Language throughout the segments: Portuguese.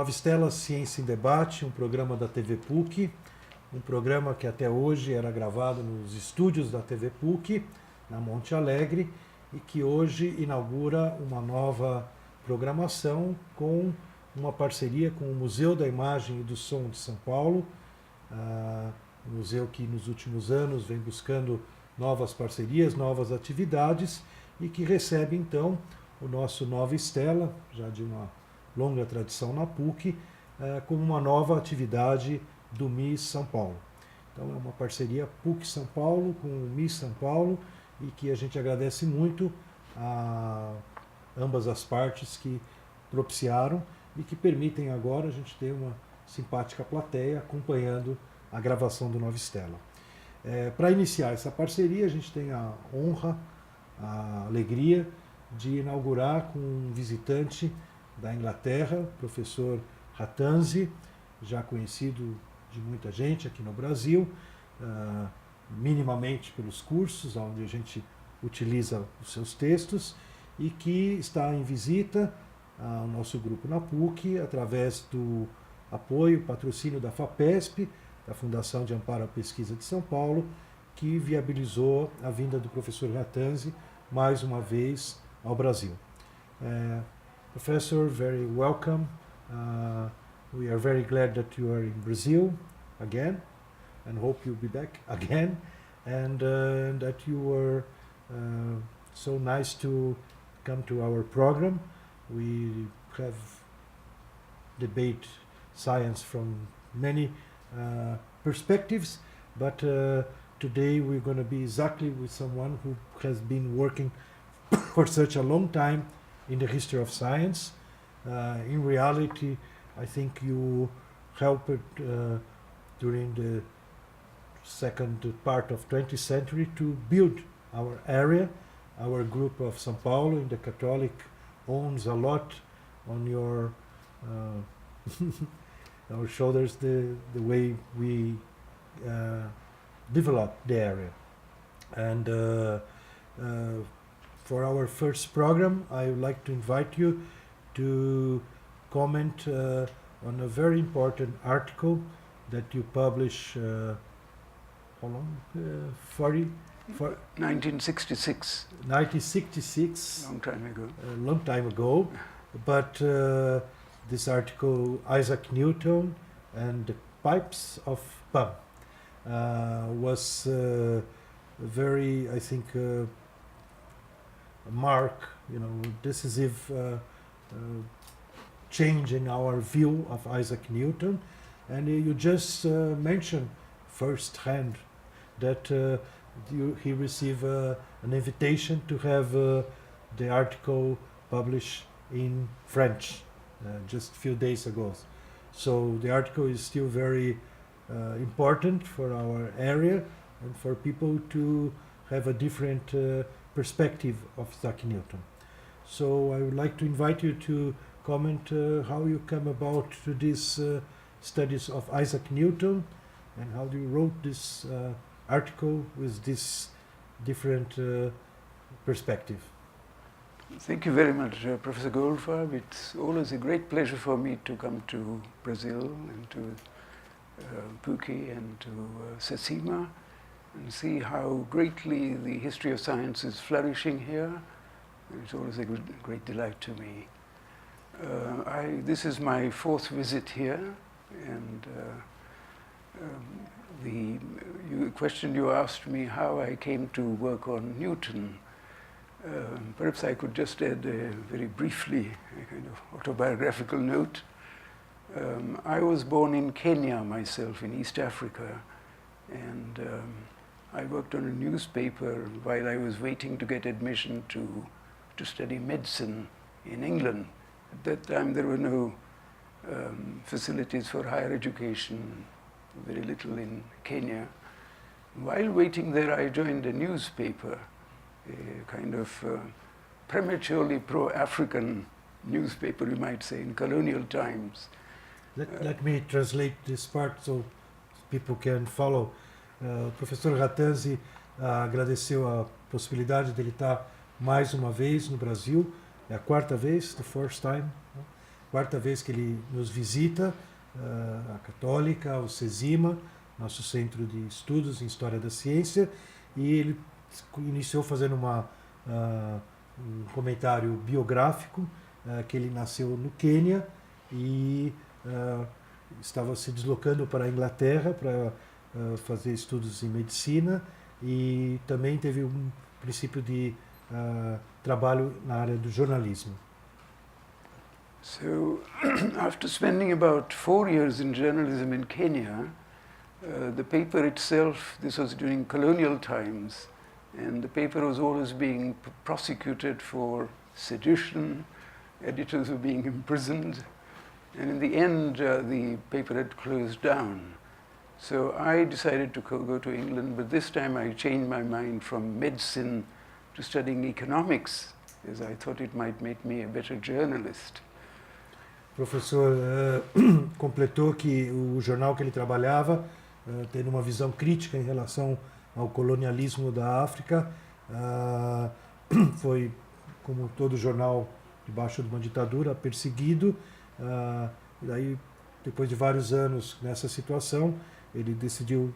Nova Stella, Ciência em Debate, um programa da TVPUC, um programa que até hoje era gravado nos estúdios da TVPUC, na Monte Alegre, e que hoje inaugura uma nova programação com uma parceria com o Museu da Imagem e do Som de São Paulo, um museu que nos últimos anos vem buscando novas parcerias, novas atividades, e que recebe então o nosso Nova Stella, já de uma longa tradição na PUC, como uma nova atividade do MIS São Paulo. Então é uma parceria PUC São Paulo com o MIS São Paulo, e que a gente agradece muito a ambas as partes que propiciaram e que permitem agora a gente ter uma simpática plateia acompanhando a gravação do Nova Stella. Para iniciar essa parceria, a gente tem a honra, a alegria de inaugurar com um visitante da Inglaterra, professor Rattansi, já conhecido de muita gente aqui no Brasil, minimamente pelos cursos, onde a gente utiliza os seus textos, e que está em visita ao nosso grupo na PUC, através do apoio, patrocínio da FAPESP, da Fundação de Amparo à Pesquisa de São Paulo, que viabilizou a vinda do professor Rattansi mais uma vez ao Brasil. Professor, very welcome. We are very glad that you are in Brazil again, and hope you'll be back again, and that you were so nice to come to our program. We have debate science from many perspectives, but today we're going to be exactly with someone who has been working for such a long time in the history of science. In reality, I think you helped during the second part of 20th century to build our area. Our group of São Paulo in the Catholic owns a lot on your our shoulders, the way we develop the area. And for our first program, I would like to invite you to comment on a very important article that you publish, how long? 1966. 1966. Long time ago. A long time ago. But this article, Isaac Newton and the Pipes of Pan, was very, I think, decisive change in our view of Isaac Newton. And you just mentioned firsthand that he received an invitation to have the article published in French just a few days ago. So the article is still very important for our area and for people to have a different perspective of Isaac Newton. So I would like to invite you to comment how you come about to these studies of Isaac Newton and how you wrote this article with this different perspective. Thank you very much, Professor Goldfarb. It's always a great pleasure for me to come to Brazil and to PUC and to Sacima and see how greatly the history of science is flourishing here. It's always a great delight to me. This is my fourth visit here, and the question you asked me how I came to work on Newton. Perhaps I could just add very briefly a kind of autobiographical note. I was born in Kenya myself, in East Africa, and I worked on a newspaper while I was waiting to get admission to study medicine in England. At that time there were no facilities for higher education, very little in Kenya. While waiting there, I joined a newspaper, a kind of prematurely pro-African newspaper, you might say, in colonial times. Let me translate this part so people can follow. O professor Rattansi agradeceu a possibilidade dele estar mais uma vez no Brasil, é a quarta vez, the first time, quarta vez que ele nos visita, a Católica, o CESIMA, nosso Centro de Estudos em História da Ciência, e ele iniciou fazendo um comentário biográfico, que ele nasceu no Quênia e estava se deslocando para a Inglaterra para fazer estudos em medicina, e também teve um princípio de trabalho na área do jornalismo. So, after spending about 4 years in journalism in Kenya, the paper itself, this was during colonial times, and the paper was always being prosecuted for sedition, editors were being imprisoned, and in the end the paper had closed down. So I decided to go to England, but this time I changed my mind from medicine to studying economics, as I thought it might make me a better journalist. O professor completou que o jornal que ele trabalhava, tendo uma visão crítica em relação ao colonialismo da África, foi, como todo jornal debaixo de uma ditadura, perseguido. E daí, depois de vários anos nessa situação, ele decidiu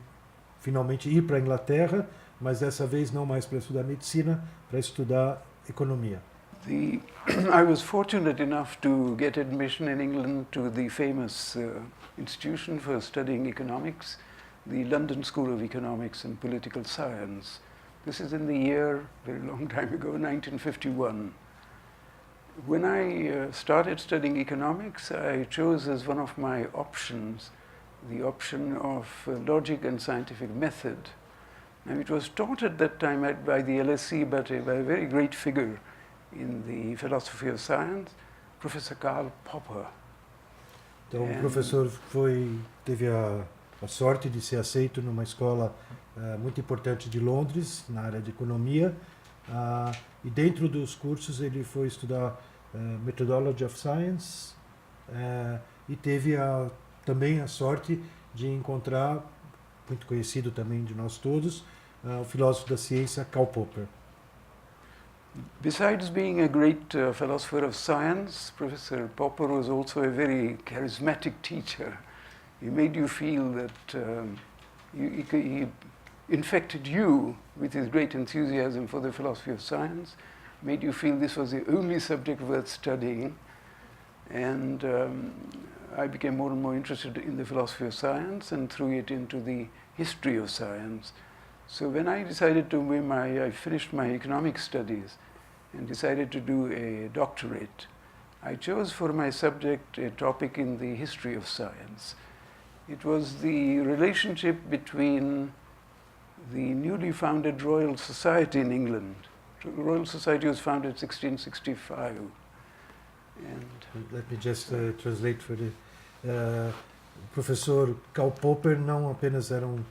finalmente ir para a Inglaterra, mas dessa vez não mais para estudar medicina, para estudar economia. I was fortunate enough to get admission in England to the famous institution for studying economics, the London School of Economics and Political Science. This is in the year, very long time ago, 1951. When I started studying economics, I chose as one of my options the option of logic and scientific method. And it was taught at that time by the LSE, but by a very great figure in the philosophy of science, Professor Karl Popper. Então o professor teve a sorte de ser aceito numa escola muito importante de Londres, na área de economia, e dentro dos cursos ele foi estudar Methodology of Science, e teve também a sorte de encontrar, muito conhecido também de nós todos, o filósofo da ciência Karl Popper. Besides being a great philosopher of science, Professor Popper was also a very charismatic teacher. He made you feel that he infected you with his great enthusiasm for the philosophy of science, made you feel this was the only subject worth studying, and I became more and more interested in the philosophy of science and threw it into the history of science. So when I decided I finished my economic studies and decided to do a doctorate, I chose for my subject a topic in the history of science. It was the relationship between the newly founded Royal Society in England. The Royal Society was founded in 1665. And let me just translate for the... O professor Karl Popper não apenas era um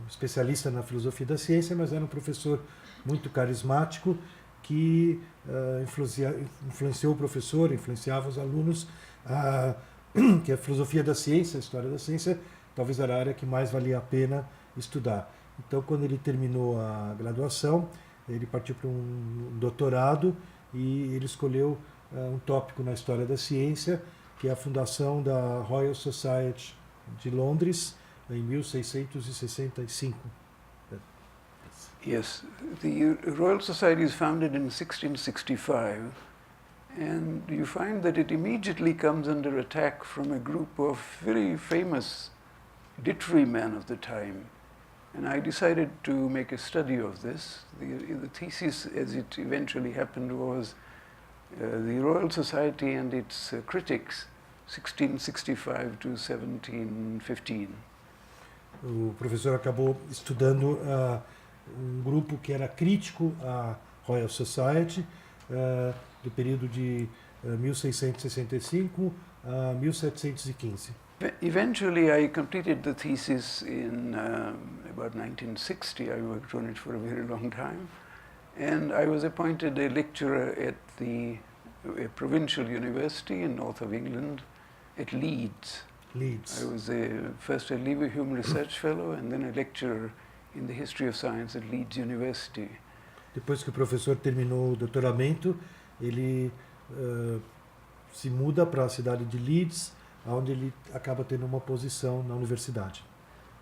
especialista na filosofia da ciência, mas era um professor muito carismático que influenciou o professor, influenciava os alunos, que a filosofia da ciência, a história da ciência, talvez era a área que mais valia a pena estudar. Então, quando ele terminou a graduação, ele partiu para um doutorado e ele escolheu um tópico na história da ciência, que é a fundação da Royal Society de Londres, em 1665. Yes, the Royal Society is founded in 1665, and you find that it immediately comes under attack from a group of very famous literary men of the time. And I decided to make a study of this. The thesis, as it eventually happened, was the Royal Society and its critics, 1665 to 1715. O professor acabou estudando grupo que era crítico à Royal Society, do período de 1665 a 1715. Eventually, I completed the thesis in about 1960. I worked on it for a very long time. And I was appointed a lecturer at a provincial university in north of England, at Leeds. Leeds. I was first a Leverhulme Research Fellow and then a lecturer in the history of science at Leeds University. Depois que o professor terminou o doutoramento, ele se muda para a cidade de Leeds, onde ele acaba tendo uma posição na universidade.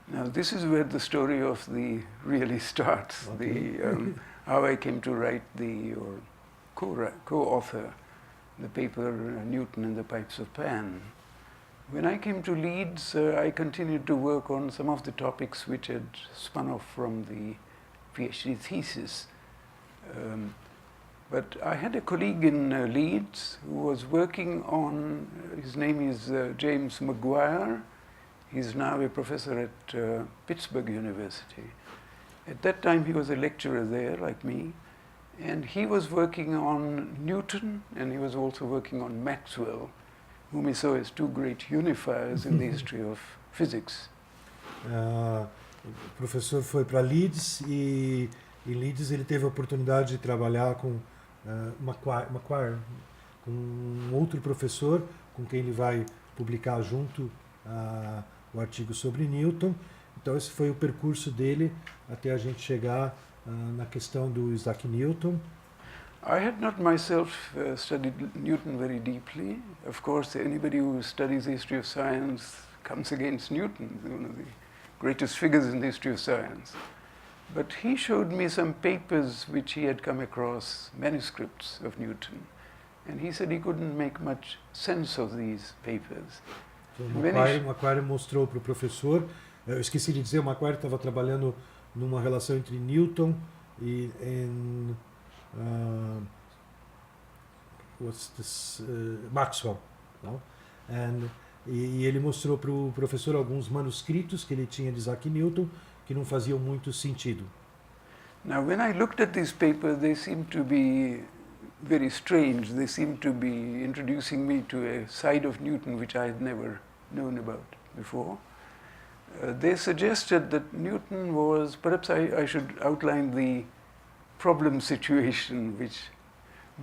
Now this is where the story of the really starts. Okay. How I came to write or co-author the paper Newton and the Pipes of Pan. When I came to Leeds, I continued to work on some of the topics which had spun off from the PhD thesis. But I had a colleague in Leeds who was working on, his name is James Maguire. He's now a professor at Pittsburgh University. At that time he was a lecturer there, like me, and he was working on Newton, and he was also working on Maxwell, whom he saw as two great unifiers in the history of physics. O professor foi para Leeds e em Leeds ele teve a oportunidade de trabalhar com Maguire, com um outro professor com quem ele vai publicar junto o artigo sobre Newton. Então esse foi o percurso dele até a gente chegar na questão do Isaac Newton. I had not myself studied Newton very deeply. Of course, anybody who studies the history of science comes against Newton, one of the greatest figures in the history of science. But he showed me some papers which he had come across, manuscripts of Newton, and he said he couldn't make much sense of these papers. Então, o Maguire mostrou para o professor, eu esqueci de dizer, o Maguire estava trabalhando numa relação entre Newton e Maxwell, não? E ele mostrou para o professor alguns manuscritos que ele tinha de Isaac Newton que não faziam muito sentido. Now, when I looked at these papers, they seemed to be very strange. They seemed to be introducing me to a side of Newton which I had never known about before. They suggested that Newton was, perhaps I should outline the problem situation,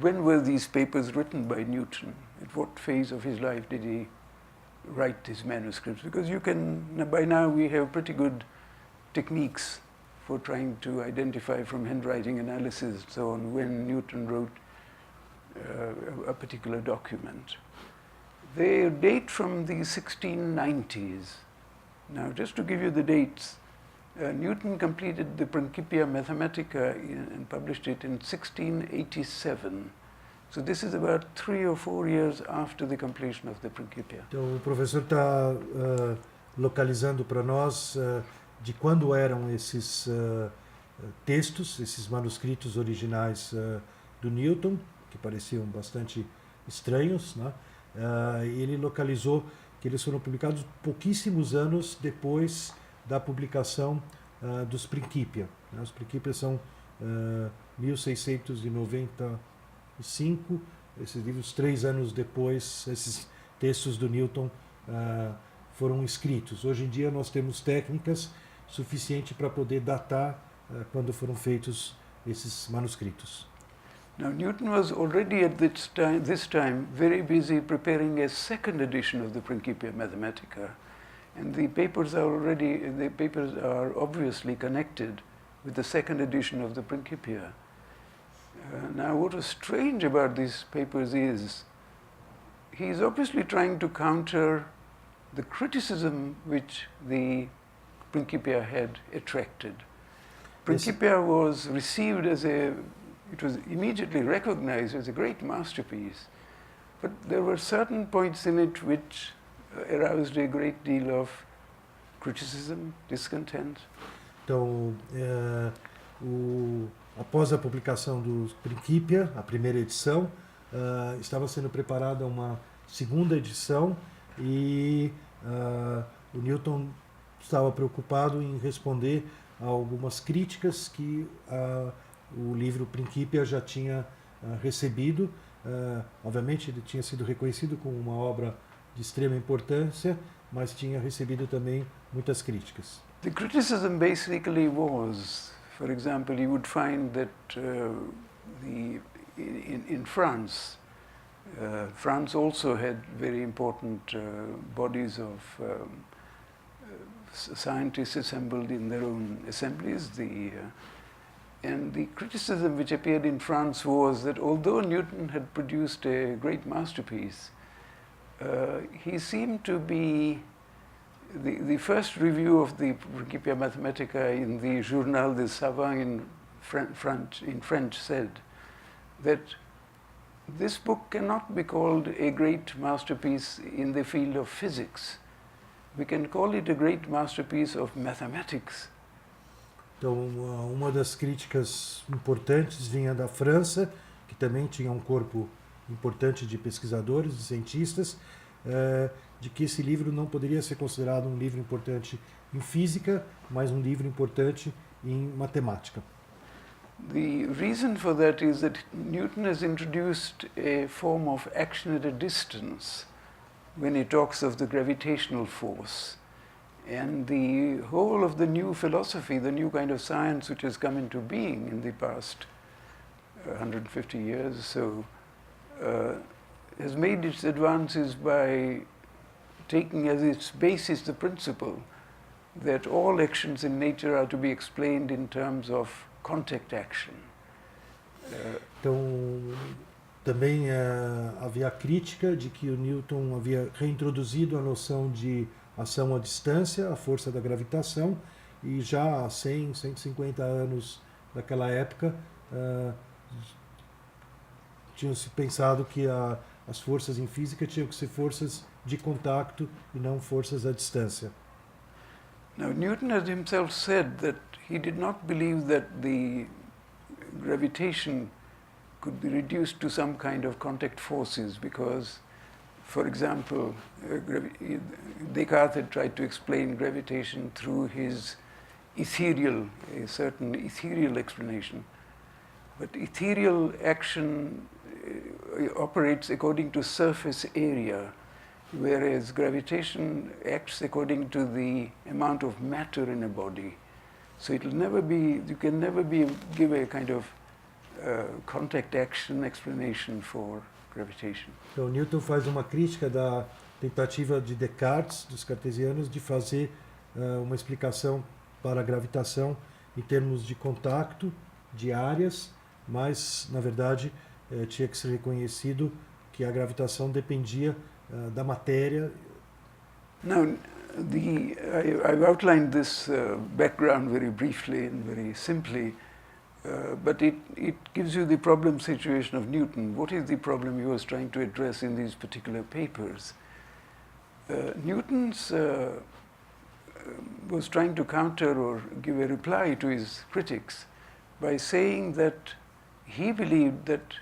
when were these papers written by Newton? At what phase of his life did he write his manuscripts? Because by now we have pretty good techniques for trying to identify from handwriting analysis and so on when Newton wrote a particular document. They date from the 1690s. Now, just to give you the dates, Newton completed the Principia Mathematica and published it in 1687. So this is about 3 or 4 years after the completion of the Principia. Então, o professor está localizando para nós de quando eram esses textos, esses manuscritos originais do Newton, que pareciam bastante estranhos, né? E ele localizou que eles foram publicados pouquíssimos anos depois da publicação dos Principia. Né? Os Principia são 1695, esses livros 3 anos depois, esses textos do Newton foram escritos. Hoje em dia nós temos técnicas suficientes para poder datar quando foram feitos esses manuscritos. Now, Newton was already at this time very busy preparing a second edition of the Principia Mathematica, and the papers are obviously connected with the second edition of the Principia. Now, what was strange about these papers is he's obviously trying to counter the criticism which the Principia had attracted. Principia was received it was immediately recognized as a great masterpiece, but there were certain points in it which aroused a great deal of criticism, discontent. Então, após a publicação do Principia, a primeira edição, estava sendo preparada uma segunda edição e o Newton estava preocupado em responder a algumas críticas que o livro Principia já tinha recebido. Obviamente ele tinha sido reconhecido como uma obra de extrema importância, mas tinha recebido também muitas críticas. The criticism basically was, for example, you would find that in France, France also had very important bodies of scientists assembled in their own assemblies. And the criticism which appeared in France was that although Newton had produced a great masterpiece, he seemed to be the first review of the Principia Mathematica in the Journal des Savants in French said that this book cannot be called a great masterpiece in the field of physics. We can call it a great masterpiece of mathematics. Então, uma das críticas importantes vinha da França, que também tinha um corpo importante de pesquisadores, de cientistas, de que esse livro não poderia ser considerado um livro importante em física, mas um livro importante em matemática. The reason for that is that Newton has introduced a form of action at a distance when he talks of the gravitational force. And the whole of the new philosophy, the new kind of science which has come into being in the past 150 years or so, has made its advances by taking as its basis the principle that all actions in nature are to be explained in terms of contact action. Então, também havia a crítica de que o Newton havia reintroduzido a noção de ação à distância, a força da gravitação, e já há 100, 150 anos daquela época tinham-se pensado que as forças em física tinham que ser forças de contato e não forças à distância. Now, Newton has himself said that he did not believe that the gravitation could be reduced to some kind of contact forces because, for example, Descartes had tried to explain gravitation through his a certain ethereal explanation. But ethereal action operates according to surface area, whereas gravitation acts according to the amount of matter in a body. So it will never be, you can never give a kind of contact action explanation for gravitation. Então Newton faz uma crítica da tentativa de Descartes, dos cartesianos, de fazer uma explicação para a gravitação em termos de contato, de áreas, mas na verdade tinha que ser reconhecido que a gravitação dependia da matéria. Now, I've outlined this background very briefly and very simply, but it gives you the problem situation of Newton. What is the problem he was trying to address in these particular papers? Newton's was trying to counter or give a reply to his critics by saying that he believed that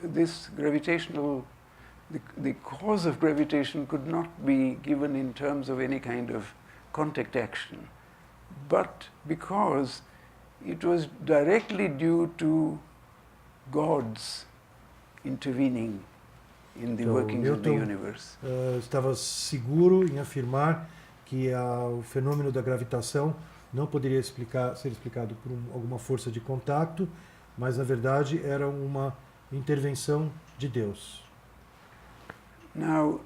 this gravitational the cause of gravitation could not be given in terms of any kind of contact action, but because it was directly due to God's intervening in the workings of the universe. Estava seguro em afirmar que o fenômeno da gravitação não poderia ser explicado por alguma força de contato, mas na verdade era uma intervenção de Deus. Now,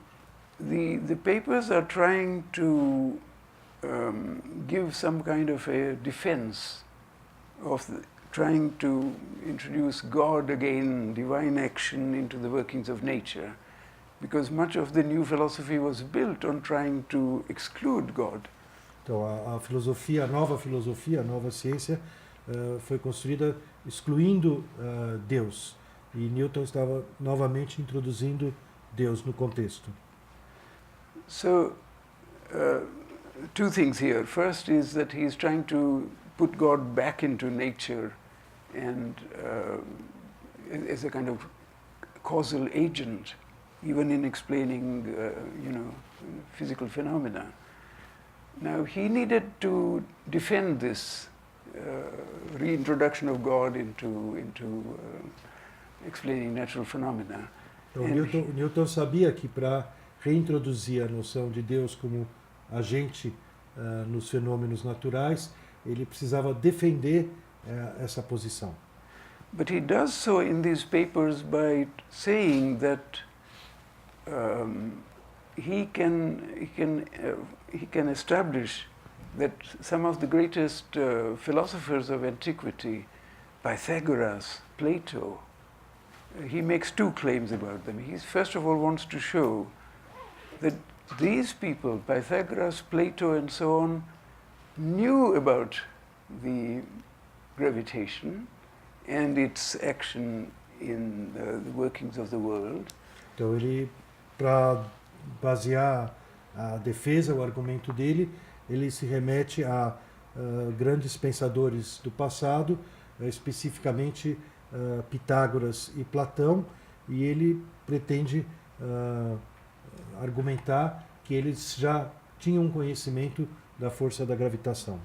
the papers are trying to give some kind of a defense of trying to introduce God again, divine action into the workings of nature, because much of the new philosophy was built on trying to exclude God. Então, a nova ciência, foi construída excluindo Deus, e Newton estava novamente introduzindo Deus no contexto. So, two things here. First is that he is trying to put God back into nature and as a kind of causal agent, even in explaining, physical phenomena. Now, he needed to defend this reintroduction of God into explaining natural phenomena. Então, Newton sabia que para reintroduzir a noção de Deus como agente nos fenômenos naturais, ele precisava defender essa posição. But he does so in these papers by saying that he can establish that some of the greatest philosophers of antiquity, Pythagoras, Plato, he makes two claims about them. He first of all wants to show that these people, Pythagoras, Plato, and so on, knew about the gravitation and its action in the workings of the world. Então ele, para basear a defesa, o argumento dele, ele se remete a grandes pensadores do passado, especificamente Pitágoras e Platão, e ele pretende argumentar que eles já tinham conhecimento da força da gravitação.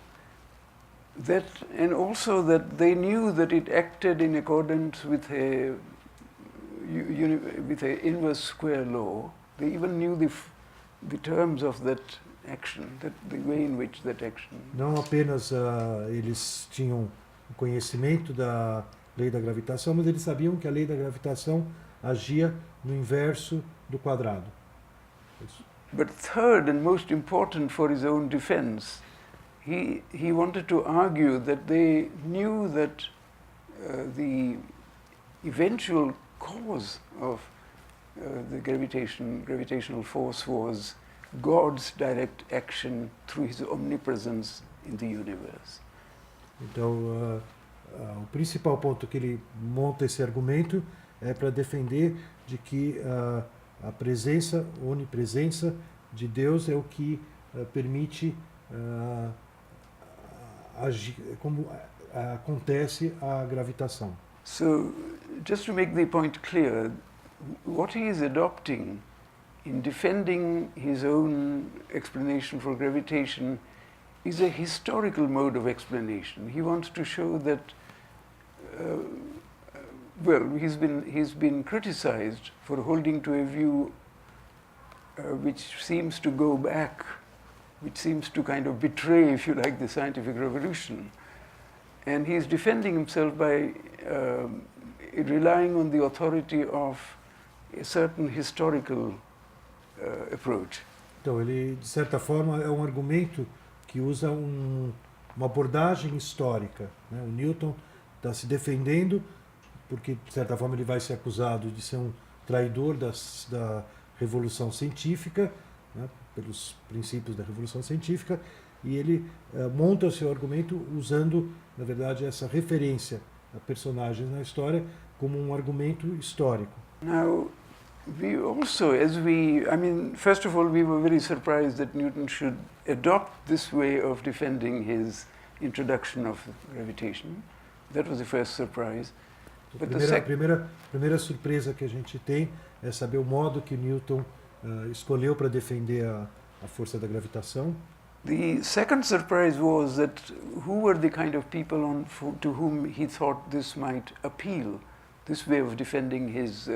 That, and also that they knew that it acted in accordance with a inverse square law. They even knew the terms of that action, the way in which that action. Não apenas eles tinham o conhecimento da lei da gravitação, mas eles sabiam que a lei da gravitação agia no inverso do quadrado. But third and most important for his own defense, he wanted to argue that they knew that the eventual cause of the gravitational force was God's direct action through his omnipresence in the universe. Então, o principal ponto que ele monta esse argumento é para defender de que a presença, a onipresença de Deus é o que permite agir, como acontece a gravitação. So, just to make the point clear, what he is adopting in defending his own explanation for gravitation is a historical mode of explanation. He wants to show that, he's been criticized for holding to a view which seems to go back, which seems to kind of betray, if you like, the scientific revolution. And he's defending himself by relying on the authority of a certain historical approach. Então, ele, de certa forma, é um argumento que usa uma abordagem histórica, né? O Newton está se defendendo porque, de certa forma, ele vai ser acusado de ser um traidor da Revolução Científica, né? Pelos princípios da Revolução Científica, e ele monta o seu argumento usando, na verdade, essa referência a personagens na história como um argumento histórico. Now, we also, first of all, we were very surprised that Newton should adopt this way of defending his introduction of gravitation. That was the first surprise. A primeira surpresa que a gente tem é saber o modo que Newton escolheu para defender a força da gravitação. The second surprise was that who were the kind of people to whom he thought this might appeal, this way of defending his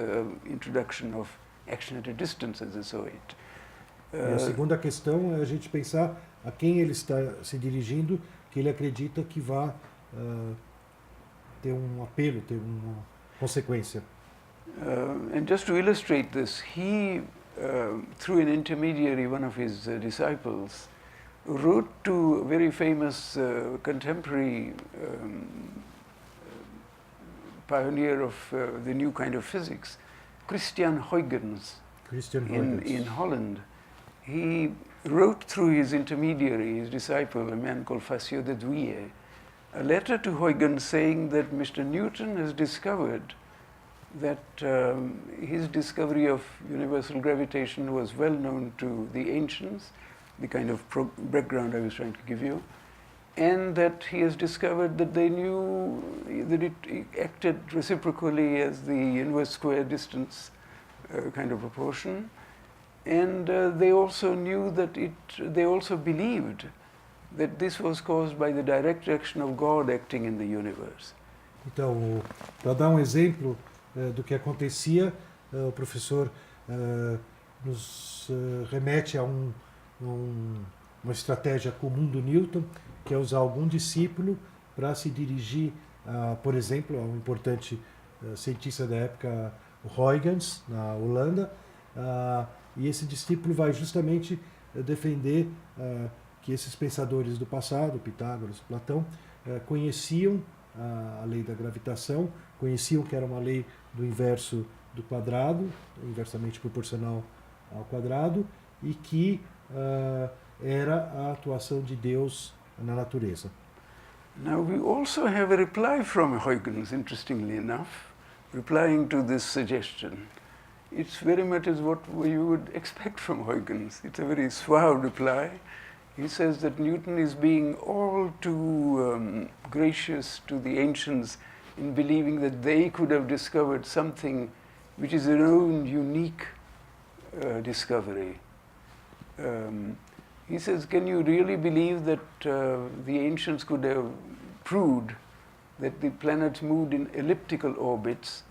introduction of action at a distance, as I saw it. E a segunda questão é a gente pensar a quem ele está se dirigindo, que ele acredita que vá ter um apelo, ter uma consequência. And just to illustrate this, he, through an intermediary, one of his disciples, wrote to a very famous contemporary pioneer of the new kind of physics, Christian Huygens, in Holland. He wrote through his intermediary, his disciple, a man called Facio de Douillet, a letter to Huygens saying that Mr. Newton has discovered that his discovery of universal gravitation was well known to the ancients, the kind of background I was trying to give you, and that he has discovered that they knew that it acted reciprocally as the inverse square distance kind of proportion, and they also knew that they also believed that this was caused by the direct action of God acting in the universe. Então, para dar um exemplo do que acontecia, o professor nos remete a uma estratégia comum do Newton, que é usar algum discípulo para se dirigir, por exemplo, a um importante cientista da época, o Huygens, na Holanda, e esse discípulo vai justamente defender que esses pensadores do passado, Pitágoras, Platão, conheciam a lei da gravitação, conheciam que era uma lei do inverso do quadrado, inversamente proporcional ao quadrado, e que era a atuação de Deus na natureza. Now we also have a reply from Huygens, interestingly enough, replying to this suggestion. It's very much as what you would expect from Huygens. It's a very suave reply. He says that Newton is being all too gracious to the ancients in believing that they could have discovered something which is their own unique discovery. He says, can you really believe that the ancients could have proved that the planets moved in elliptical orbits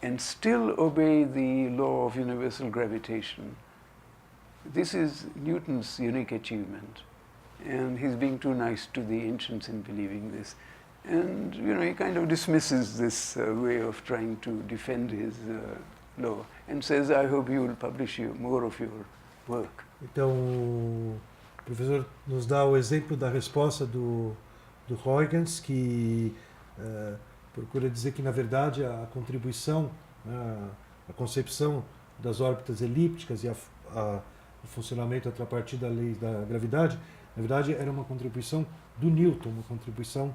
and still obey the law of universal gravitation? This is Newton's unique achievement, and he's being too nice to the ancients in believing this. And he kind of dismisses this way of trying to defend his law and says, I hope you will publish more of your work. Então, o professor nos dá o exemplo da resposta do Huygens, que procura dizer que, na verdade, a contribuição, a concepção das órbitas elípticas e o funcionamento a partir da lei da gravidade, na verdade, era uma contribuição do Newton, uma contribuição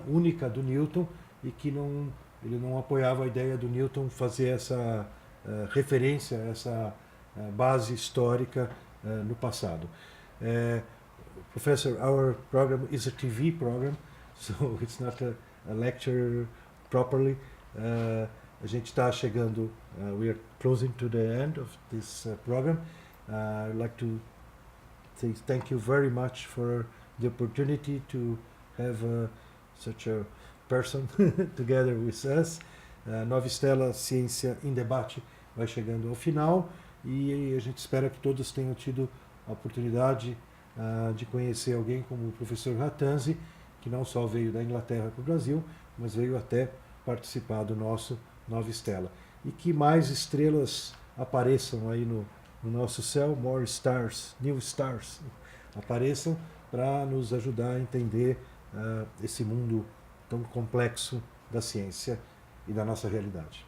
única do Newton, e que ele não apoiava a ideia do Newton fazer essa referência, essa base histórica no passado. Professor, our program is a TV program, so it's not a lecture properly. A gente está chegando, we are closing to the end of this program. I'd like to say thank you very much for the opportunity to have such a person together with us. Nova Stella, Ciência em Debate vai chegando ao final e a gente espera que todos tenham tido a oportunidade de conhecer alguém como o professor Rattansi, que não só veio da Inglaterra para o Brasil, mas veio até participar do nosso Nova Stella. E que mais estrelas apareçam aí no nosso céu, more stars, new stars, apareçam para nos ajudar a entender esse mundo tão complexo da ciência e da nossa realidade.